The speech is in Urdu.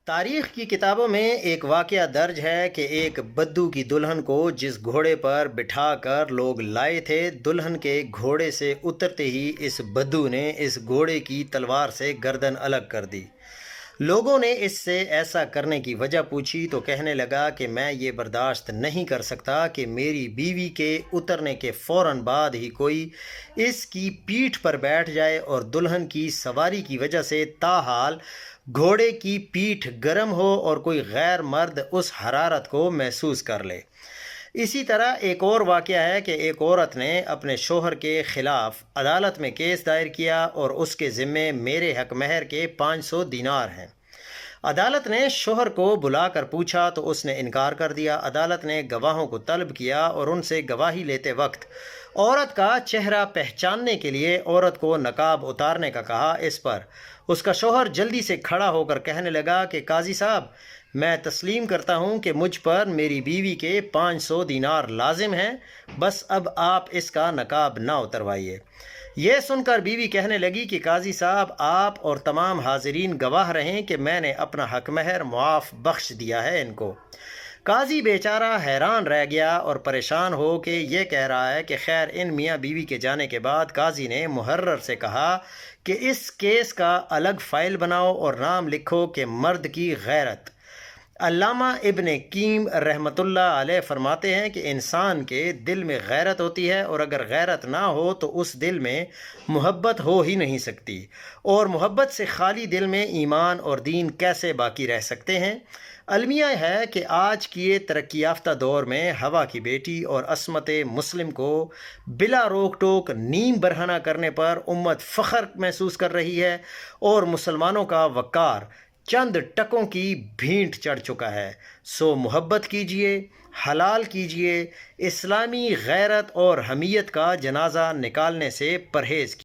تاریخ کی کتابوں میں ایک واقعہ درج ہے کہ ایک بدو کی دلہن کو جس گھوڑے پر بٹھا کر لوگ لائے تھے، دلہن کے گھوڑے سے اترتے ہی اس بدو نے اس گھوڑے کی تلوار سے گردن الگ کر دی۔ لوگوں نے اس سے ایسا کرنے کی وجہ پوچھی تو کہنے لگا کہ میں یہ برداشت نہیں کر سکتا کہ میری بیوی کے اترنے کے فوراً بعد ہی کوئی اس کی پیٹھ پر بیٹھ جائے اور دلہن کی سواری کی وجہ سے تاحال گھوڑے کی پیٹھ گرم ہو اور کوئی غیر مرد اس حرارت کو محسوس کر لے۔ اسی طرح ایک اور واقعہ ہے کہ ایک عورت نے اپنے شوہر کے خلاف عدالت میں کیس دائر کیا اور اس کے ذمے میرے حق مہر کے 500 دینار ہیں۔ عدالت نے شوہر کو بلا کر پوچھا تو اس نے انکار کر دیا۔ عدالت نے گواہوں کو طلب کیا اور ان سے گواہی لیتے وقت عورت کا چہرہ پہچاننے کے لیے عورت کو نقاب اتارنے کا کہا۔ اس پر اس کا شوہر جلدی سے کھڑا ہو کر کہنے لگا کہ قاضی صاحب، میں تسلیم کرتا ہوں کہ مجھ پر میری بیوی کے 500 دینار لازم ہیں، بس اب آپ اس کا نقاب نہ اتروائیے۔ یہ سن کر بیوی کہنے لگی کہ قاضی صاحب، آپ اور تمام حاضرین گواہ رہیں کہ میں نے اپنا حق مہر معاف بخش دیا ہے ان کو۔ قاضی بیچارہ حیران رہ گیا اور پریشان ہو کہ یہ کہہ رہا ہے کہ خیر، ان میاں بیوی کے جانے کے بعد قاضی نے محرر سے کہا کہ اس کیس کا الگ فائل بناؤ اور نام لکھو کہ مرد کی غیرت۔ علامہ ابن قیم رحمۃ اللہ علیہ فرماتے ہیں کہ انسان کے دل میں غیرت ہوتی ہے، اور اگر غیرت نہ ہو تو اس دل میں محبت ہو ہی نہیں سکتی، اور محبت سے خالی دل میں ایمان اور دین کیسے باقی رہ سکتے ہیں؟ المیہ ہے کہ آج کی ترقی یافتہ دور میں ہوا کی بیٹی اور عصمت مسلم کو بلا روک ٹوک نیم برہنہ کرنے پر امت فخر محسوس کر رہی ہے، اور مسلمانوں کا وقار چند ٹکوں کی بھینٹ چڑھ چکا ہے۔ سو محبت کیجئے، حلال کیجئے، اسلامی غیرت اور حمیت کا جنازہ نکالنے سے پرہیز کیجئے۔